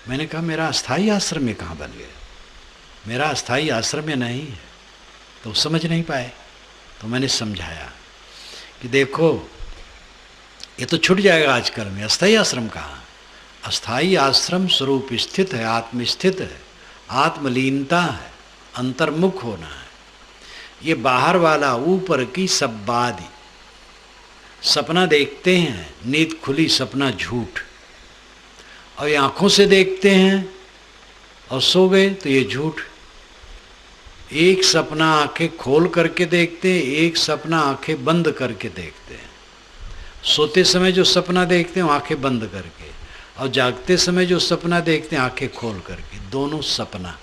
मैंने कहा मेरा अस्थाई आश्रम में कहाँ बन गया? मेरा अस्थाई आश्रम में नहीं है। तो समझ नहीं पाए। तो मैंने समझाया कि देखो ये तो छूट जाएगा आजकल में, अस्थाई आश्रम कहाँ? अस्थाई आश्रम स्वरूप स्थित है, आत्मस्थित है, आत्मलीनता है, अंतर्मुख होना है। ये बाहर वाला ऊपर की सब बादी। सपना देखते हैं, नींद खुली सपना झूठ, और ये आँखों से देखते हैं और सो गए तो ये झूठ। एक सपना आंखें खोल करके देखते हैं, एक सपना आंखें बंद करके देखते हैं। सोते समय जो सपना देखते हैं आंखें बंद करके, और जागते समय जो सपना देखते हैं आंखें खोल करके। दोनों सपना,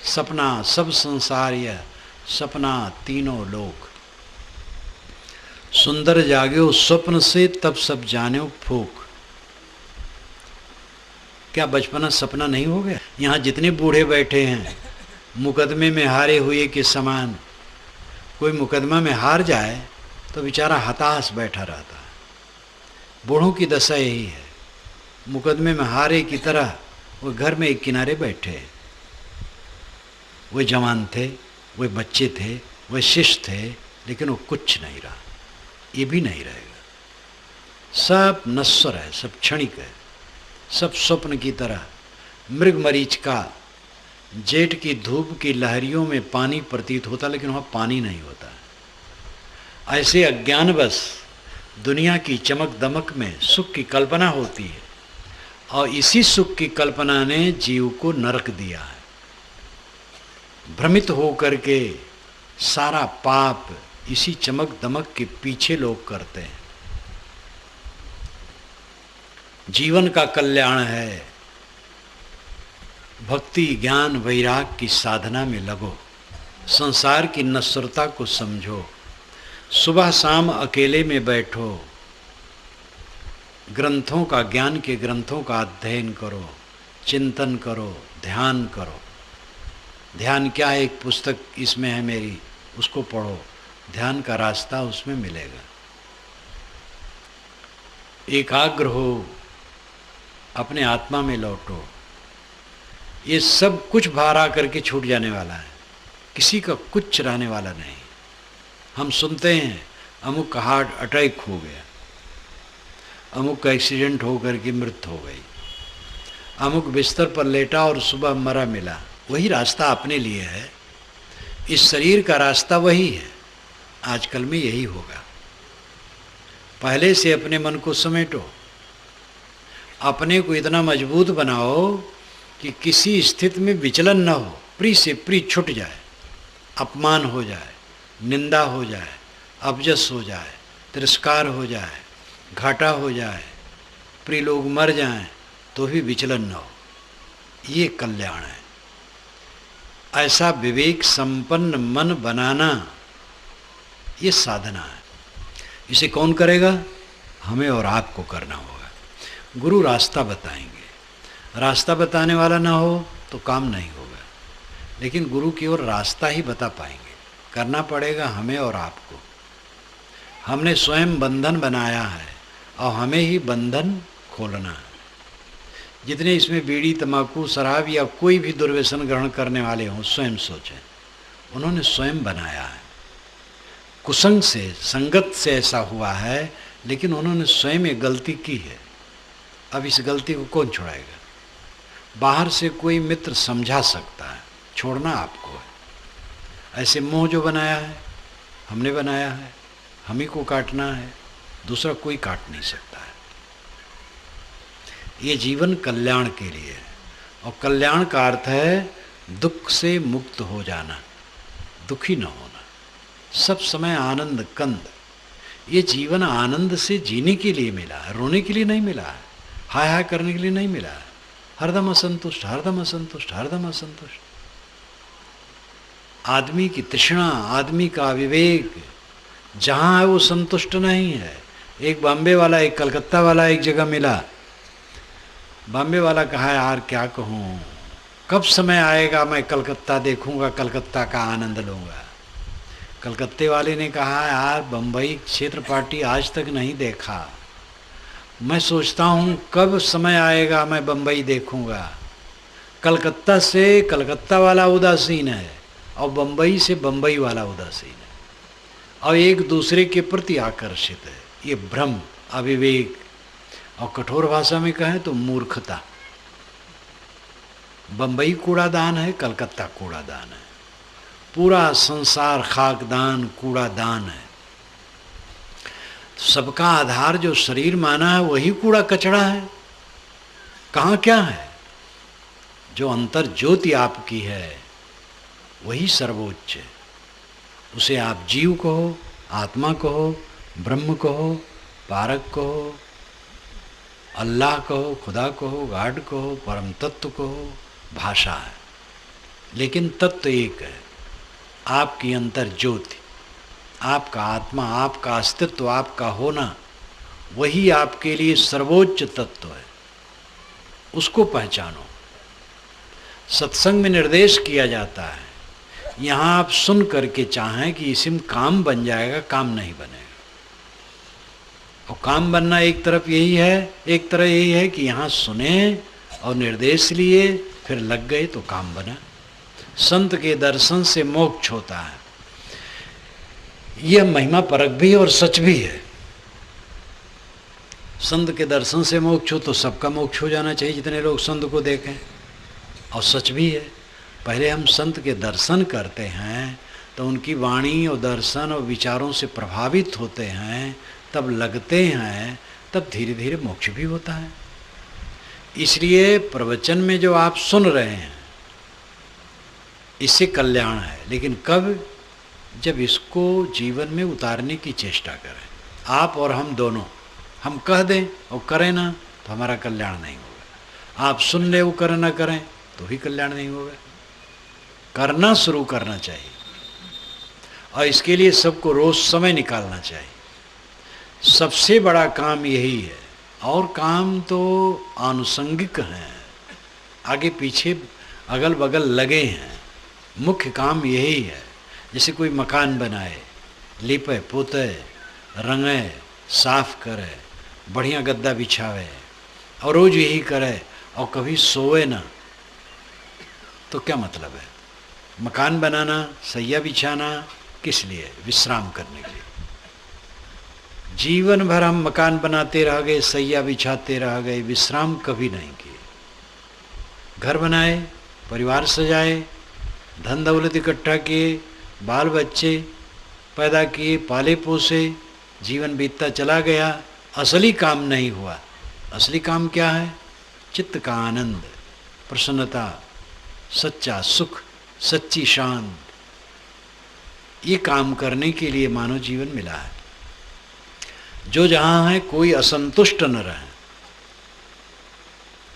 सपना सब संसार यह सपना तीनों लोग। सुंदर जाग्यो स्वप्न से तब सब जान्यो फूक। क्या बचपना सपना नहीं हो गया? यहाँ जितने बूढ़े बैठे हैं मुकदमे में हारे हुए के समान। कोई मुकदमा में हार जाए तो बेचारा हताश बैठा रहता है। बूढ़ों की दशा यही है, मुकदमे में हारे की तरह वो घर में एक किनारे बैठे। वे जवान थे, वे बच्चे थे, वे शिष्य थे, लेकिन वो कुछ नहीं रहा। ये भी नहीं रहेगा। सब नश्वर है, सब क्षणिक है, सब स्वप्न की तरह। मृग मरीच का जेठ की धूप की लहरियों में पानी प्रतीत होता, लेकिन वहाँ पानी नहीं होता। ऐसे अज्ञानवश दुनिया की चमक दमक में सुख की कल्पना होती है, और इसी सुख की कल्पना ने जीव को नरक दिया है। भ्रमित होकर के सारा पाप इसी चमक दमक के पीछे लोग करते हैं। जीवन का कल्याण है, भक्ति ज्ञान वैराग की साधना में लगो, संसार की नश्वरता को समझो, सुबह शाम अकेले में बैठो, ग्रंथों का, ज्ञान के ग्रंथों का अध्ययन करो, चिंतन करो, ध्यान करो। ध्यान क्या है? एक पुस्तक इसमें है मेरी, उसको पढ़ो, ध्यान का रास्ता उसमें मिलेगा। एकाग्र हो, अपने आत्मा में लौटो। ये सब कुछ बाहर आकर के छूट जाने वाला है, किसी का कुछ रहने वाला नहीं। हम सुनते हैं अमुक का हार्ट अटैक हो गया, अमुक का एक्सीडेंट हो करके मृत्यु हो गई, अमुक बिस्तर पर लेटा और सुबह मरा मिला। वही रास्ता अपने लिए है, इस शरीर का रास्ता वही है। आजकल में यही होगा। पहले से अपने मन को समेटो, अपने को इतना मजबूत बनाओ कि किसी स्थिति में विचलन न हो, प्री से प्री छुट जाए, अपमान हो जाए, निंदा हो जाए, अपजस हो जाए, तिरस्कार हो जाए, घाटा हो जाए, प्रिय लोग मर जाएं तो भी विचलन न हो। ये कल्याण है। ऐसा विवेक संपन्न मन बनाना ये साधना है। इसे कौन करेगा? हमें और आपको करना होगा। गुरु रास्ता बताएंगे, रास्ता बताने वाला ना हो तो काम नहीं होगा, लेकिन गुरु की ओर रास्ता ही बता पाएंगे। करना पड़ेगा हमें और आपको। हमने स्वयं बंधन बनाया है और हमें ही बंधन खोलना है। जितने इसमें बीड़ी, तंबाकू, शराब या कोई भी दुर्व्यसन ग्रहण करने वाले हों, स्वयं सोचें, उन्होंने स्वयं बनाया है। कुसंग से, संगत से ऐसा हुआ है, लेकिन उन्होंने स्वयं एक गलती की है। अब इस गलती को कौन छुड़ाएगा? बाहर से कोई मित्र समझा सकता है, छोड़ना आपको है। ऐसे मोह जो बनाया है, हमने बनाया है, हम ही को काटना है, दूसरा कोई काट नहीं सकता है। ये जीवन कल्याण के लिए है, और कल्याण का अर्थ है दुख से मुक्त हो जाना, दुखी न होना, सब समय आनंद कंद। ये जीवन आनंद से जीने के लिए मिला है, रोने के लिए नहीं मिला है, हाय हाय करने के लिए नहीं मिला है। हरदम असंतुष्ट, हरदम असंतुष्ट, हरदम असंतुष्ट। आदमी की तृष्णा, आदमी का विवेक जहाँ है वो संतुष्ट नहीं है। एक बॉम्बे वाला, एक कलकत्ता वाला एक जगह मिला। बॉम्बे वाला कहा यार क्या कहूँ, कब समय आएगा मैं कलकत्ता देखूंगा, कलकत्ता का आनंद लूँगा। कलकत्ते वाले ने कहा यार बम्बई क्षेत्र पार्टी आज तक नहीं देखा, मैं सोचता हूँ कब समय आएगा मैं बम्बई देखूंगा। कलकत्ता से कलकत्ता वाला उदासीन है और बम्बई से बम्बई वाला उदासीन है, और एक दूसरे के प्रति आकर्षित है। ये भ्रम, अविवेक, और कठोर भाषा में कहें तो मूर्खता। बम्बई कूड़ादान है, कलकत्ता कूड़ादान है, पूरा संसार खाकदान कूड़ादान है। सबका आधार जो शरीर माना है वही कूड़ा कचड़ा है। कहाँ क्या है? जो अंतर ज्योति आपकी है वही सर्वोच्च है। उसे आप जीव कहो, आत्मा कहो, ब्रह्म कहो, पारक कहो, अल्लाह कहो, खुदा कहो, गॉड कहो, परम तत्व कहो, भाषा है, लेकिन तत्व एक है। आपकी अंतर ज्योति, आपका आत्मा, आपका अस्तित्व, आपका होना, वही आपके लिए सर्वोच्च तत्व है। उसको पहचानो। सत्संग में निर्देश किया जाता है, यहाँ आप सुन करके चाहें कि इसमें काम बन जाएगा, काम नहीं बनेगा। और काम बनना एक तरफ यही है, एक तरह यही है कि यहाँ सुने और निर्देश लिए, फिर लग गए तो काम बना। संत के दर्शन से मोक्ष होता है, यह महिमा परक भी और सच भी है। संत के दर्शन से मोक्ष हो तो सबका मोक्ष हो जाना चाहिए, जितने लोग संत को देखें, और सच भी है। पहले हम संत के दर्शन करते हैं तो उनकी वाणी और दर्शन और विचारों से प्रभावित होते हैं, तब लगते हैं, तब धीरे धीरे मोक्ष भी होता है। इसलिए प्रवचन में जो आप सुन रहे हैं इससे कल्याण है, लेकिन कब? जब इसको जीवन में उतारने की चेष्टा करें, आप और हम दोनों। हम कह दें और करें ना तो हमारा कल्याण नहीं होगा। आप सुन ले वो करें ना करें तो भी कल्याण नहीं होगा। करना शुरू करना चाहिए, और इसके लिए सबको रोज समय निकालना चाहिए। सबसे बड़ा काम यही है, और काम तो आनुषंगिक हैं, आगे पीछे अगल बगल लगे हैं। मुख्य काम यही है। जैसे कोई मकान बनाए, लिपे पोते, रंगे, साफ करे, बढ़िया गद्दा बिछावे, और रोज यही करे और कभी सोए ना, तो क्या मतलब है? मकान बनाना, सैया बिछाना, किस लिए? विश्राम करने के लिए। जीवन भर हम मकान बनाते रह गए, सैया बिछाते रह गए, विश्राम कभी नहीं किए। घर बनाए, परिवार सजाए, धन दौलत इकट्ठा किए, बाल बच्चे पैदा किए, पाले पोसे, जीवन बीतता चला गया, असली काम नहीं हुआ। असली काम क्या है? चित्त का आनंद, प्रसन्नता, सच्चा सुख, सच्ची शांत। ये काम करने के लिए मानव जीवन मिला है। जो जहाँ है कोई असंतुष्ट न रहे।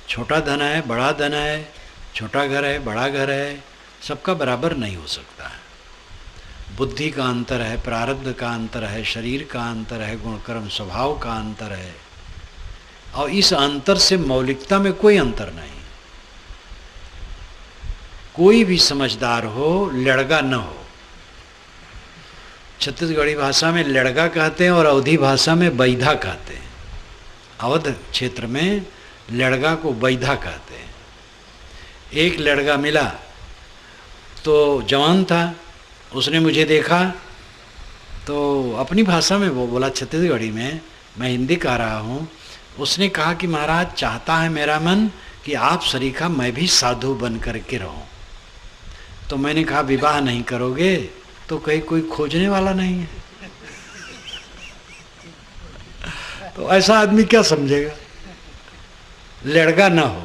छोटा धन है, बड़ा धन है, छोटा घर है, बड़ा घर है, सबका बराबर नहीं हो सकता है। बुद्धि का अंतर है, प्रारब्ध का अंतर है, शरीर का अंतर है, गुण कर्म स्वभाव का अंतर है, और इस अंतर से मौलिकता में कोई अंतर नहीं। कोई भी समझदार हो, लड़गा न हो। छत्तीसगढ़ी भाषा में लड़गा कहते हैं और अवधी भाषा में बैधा कहते हैं। अवध क्षेत्र में लड़गा को बैधा कहते हैं। एक लड़का मिला तो जवान था, उसने मुझे देखा तो अपनी भाषा में वो बोला, छत्तीसगढ़ी में, मैं हिंदी कह रहा हूँ। उसने कहा कि महाराज, चाहता है मेरा मन कि आप सरीखा मैं भी साधु बन करके रहूं। तो मैंने कहा, विवाह नहीं करोगे तो कहीं कोई खोजने वाला नहीं है। तो ऐसा आदमी क्या समझेगा? लड़का ना हो,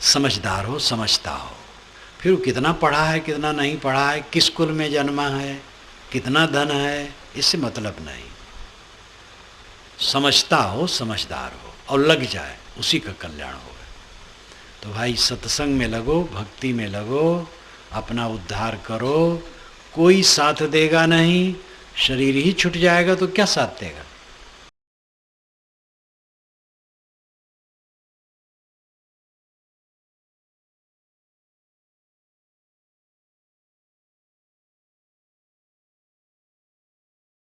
समझदार हो, समझता हो। फिर वो कितना पढ़ा है, कितना नहीं पढ़ा है, किस कुल में जन्मा है, कितना धन है, इससे मतलब नहीं। समझता हो, समझदार हो और लग जाए, उसी का कल्याण होगा। तो भाई सत्संग में लगो, भक्ति में लगो, अपना उद्धार करो। कोई साथ देगा नहीं, शरीर ही छूट जाएगा तो क्या साथ देगा?